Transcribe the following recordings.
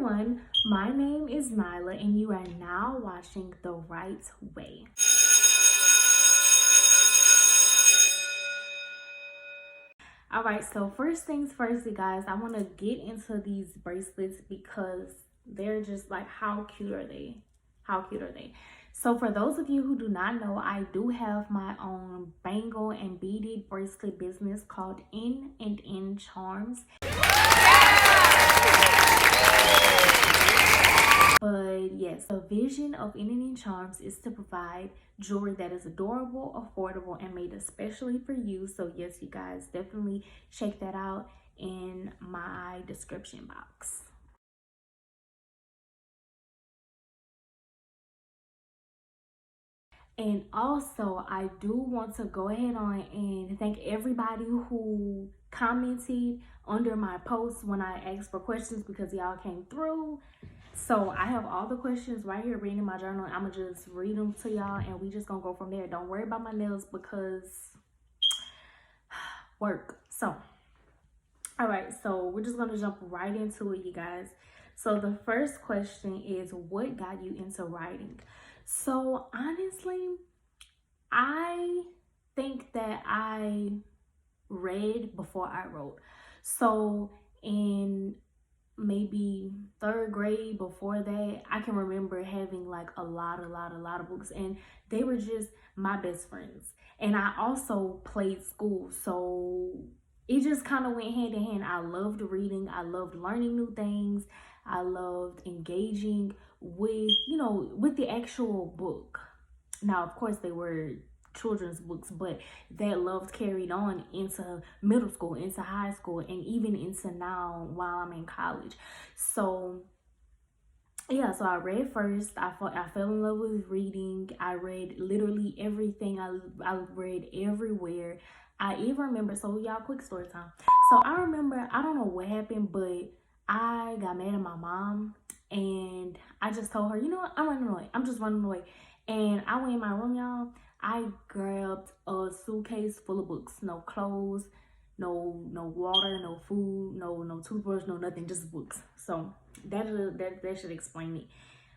everyone, my name is Nyla and you are now watching The Right Way. Alright, so first things first, you guys, I want to get into these bracelets because they're just like, how cute are they? How cute are they? So for those of you who do not know, I do have my own bangle and beaded bracelet business called N&N Charms. But yes, the vision of N&N Charms is to provide jewelry that is adorable, affordable, and made especially for you. So yes, you guys, definitely check that out in my description box. And also, I do want to go ahead on and thank everybody who commented under my post when I asked for questions, because y'all came through. So I have all the questions right here written in my journal. I'm gonna just read them to y'all and we just gonna go from there. Don't worry about my nails because work. So all right, so we're just gonna jump right into it, you guys. So the first question is, what got you into writing? So honestly, I think that I read before I wrote. So in maybe third grade, before that, I can remember having like a lot of books, and they were just my best friends. And I also played school, so it just kind of went hand in hand. I loved reading, I loved learning new things, I loved engaging with, with the actual book. Now, of course, they were children's books, but that love carried on into middle school, into high school, and even into now while I'm in college. So yeah, so I read first. I fell in love with reading. I read literally everything. I read everywhere. I even remember, so y'all, quick story time. So I remember, I don't know what happened, but I got mad at my mom and I just told her, you know what, I'm running away. I'm just running away. And I went in my room, y'all. I grabbed a suitcase full of books. No clothes, no water, no food, no toothbrush, no nothing, just books. So that should explain it.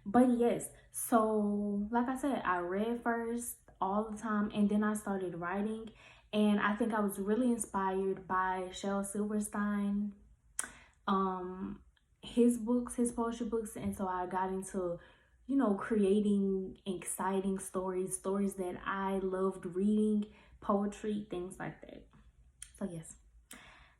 But yes, so like I said, I read first all the time, and then I started writing. And I think I was really inspired by Shel Silverstein, his books, his poetry books. And so I got into, creating exciting stories that I loved reading, poetry, things like that. So yes.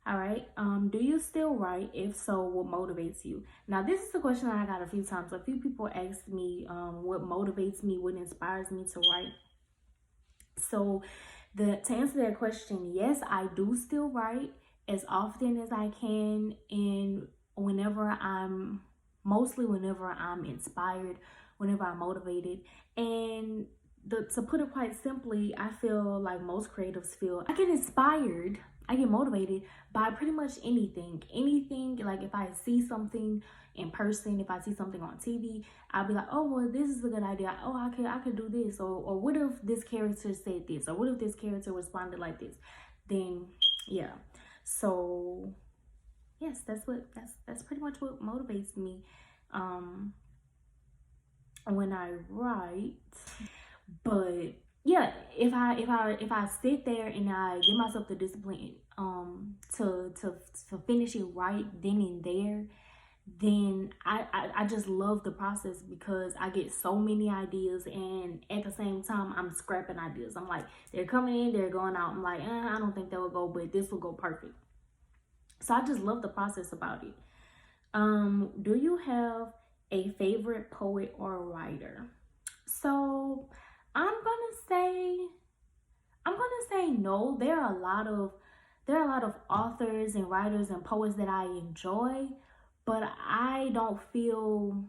All right. Do you still write? If so, what motivates you? Now, this is a question that I got a few times. A few people asked me what motivates me, what inspires me to write. So to answer that question, yes, I do still write as often as I can, and mostly whenever I'm inspired, whenever I'm motivated. And to put it quite simply, I feel like most creatives feel, I get inspired, I get motivated by pretty much anything. Like if I see something in person, if I see something on TV, I'll be like, oh, well, this is a good idea. Oh, I could do this. Or what if this character said this? Or what if this character responded like this? Then yeah. So yes, that's pretty much what motivates me when I write. But yeah, if I sit there and I give myself the discipline to finish it right then and there, then I just love the process, because I get so many ideas, and at the same time I'm scrapping ideas. I'm like, they're coming in, they're going out. I'm like, I don't think that will go, but this will go perfect. So I just love the process about it. Do you have a favorite poet or writer? So I'm gonna say no. There are a lot of authors and writers and poets that I enjoy, but I don't feel,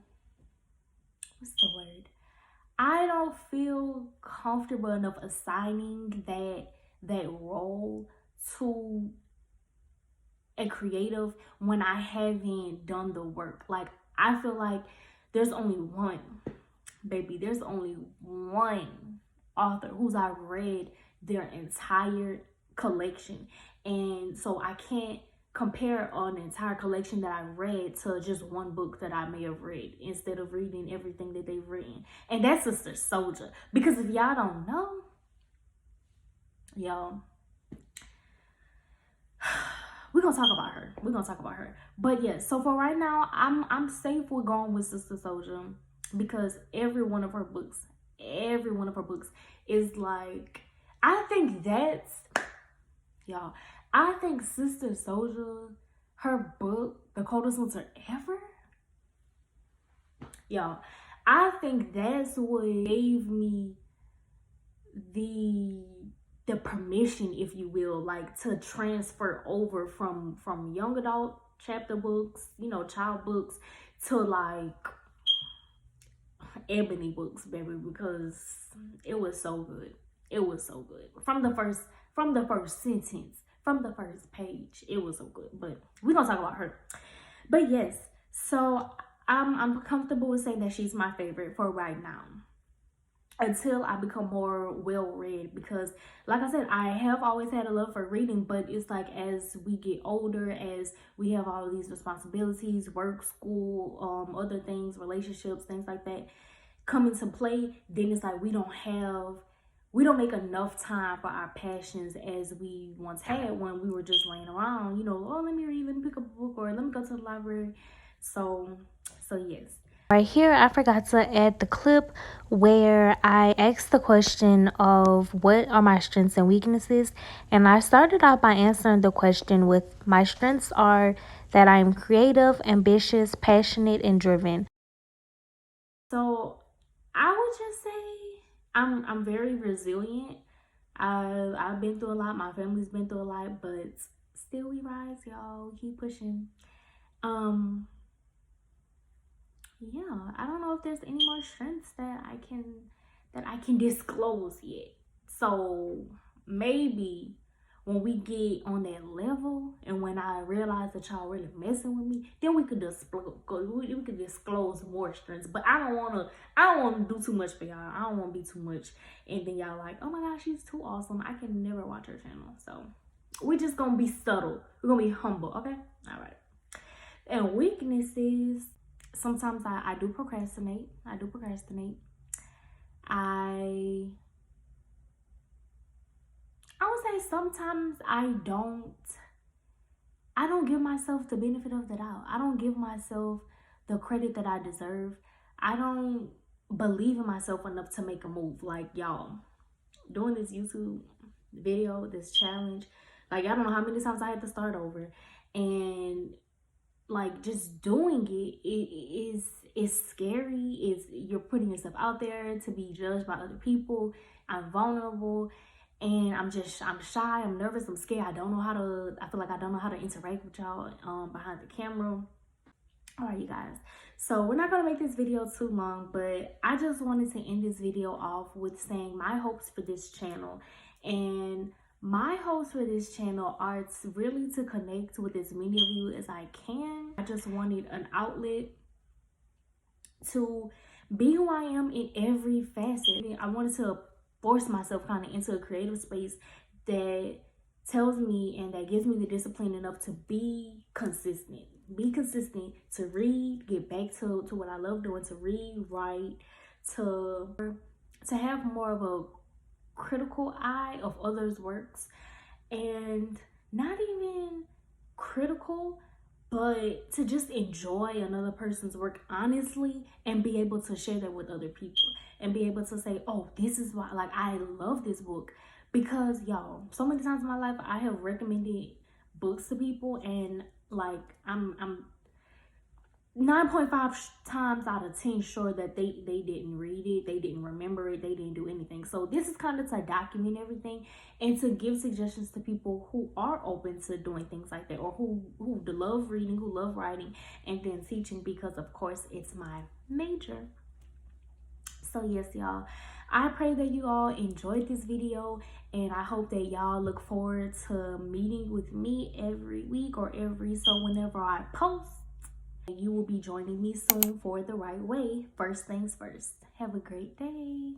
what's the word? I don't feel comfortable enough assigning that role to a creative when I haven't done the work. Like, I feel like there's only one, baby, there's only one author who's I've read their entire collection, and so I can't compare an entire collection that I read to just one book that I may have read instead of reading everything that they've written. And that's Sister Soldier. Because if y'all don't know, y'all, we're gonna talk about her. We're gonna talk about her. But yeah, so for right now, I'm safe with going with Sister Soldier because every one of her books is like, I think that's, y'all, I think Sister Soldier, her book, The Coldest Winter Ever, y'all, I think that's what gave me the permission, if you will, like to transfer over from young adult chapter books, you know, child books, to like ebony books, baby, because it was so good. It was so good. From the first sentence, from the first page, it was so good. But we're gonna talk about her. But yes, so I'm comfortable with saying that she's my favorite for right now, until I become more well-read, because like I said, I have always had a love for reading, but it's like as we get older, as we have all of these responsibilities, work, school, other things, relationships, things like that come into play, then it's like we don't make enough time for our passions as we once had when we were just laying around, you know, oh, let me read, let me pick up a book, or let me go to the library. So yes. Right here, I forgot to add the clip where I asked the question of what are my strengths and weaknesses. And I started out by answering the question with my strengths are that I'm creative, ambitious, passionate, and driven. So I would just say I'm very resilient. I've been through a lot. My family's been through a lot, but still we rise, y'all. We keep pushing. Yeah, I don't know if there's any more strengths that I can disclose yet. So maybe when we get on that level and when I realize that y'all really messing with me, then we could disclose more strengths. But I don't wanna do too much for y'all. I don't wanna be too much, and then y'all like, oh my gosh, she's too awesome. I can never watch her channel. So we're just gonna be subtle. We're gonna be humble, okay? All right. And weaknesses, sometimes I do procrastinate. I would say sometimes I don't give myself the benefit of the doubt. I don't give myself the credit that I deserve. I don't believe in myself enough to make a move. Like, y'all, doing this YouTube video, this challenge, like, I don't know how many times I had to start over. And like, just doing it is scary. You're putting yourself out there to be judged by other people. I'm vulnerable, and I'm shy, I'm nervous, I'm scared. I feel like I don't know how to interact with y'all behind the camera. All right, you guys, so we're not gonna make this video too long, but I just wanted to end this video off with saying my hopes for this channel. And my hopes for this channel are really to connect with as many of you as I can. I just wanted an outlet to be who I am in every facet. I wanted to force myself kind of into a creative space that tells me and that gives me the discipline enough to be consistent. To read, get back to what I love doing, to read, write, to have more of a critical eye of others' works, and not even critical, but to just enjoy another person's work honestly and be able to share that with other people and be able to say, oh, this is why, like, I love this book. Because y'all, so many times in my life I have recommended books to people, and like I'm 9.5 times out of 10 sure that they didn't read it, they didn't remember it, they didn't do anything. So this is kind of to document everything and to give suggestions to people who are open to doing things like that, or who love reading, who love writing, and then teaching, because of course it's my major. So yes, y'all, I pray that you all enjoyed this video, and I hope that y'all look forward to meeting with me every week or whenever I post. You will be joining me soon for The Right Way. First things first. Have a great day.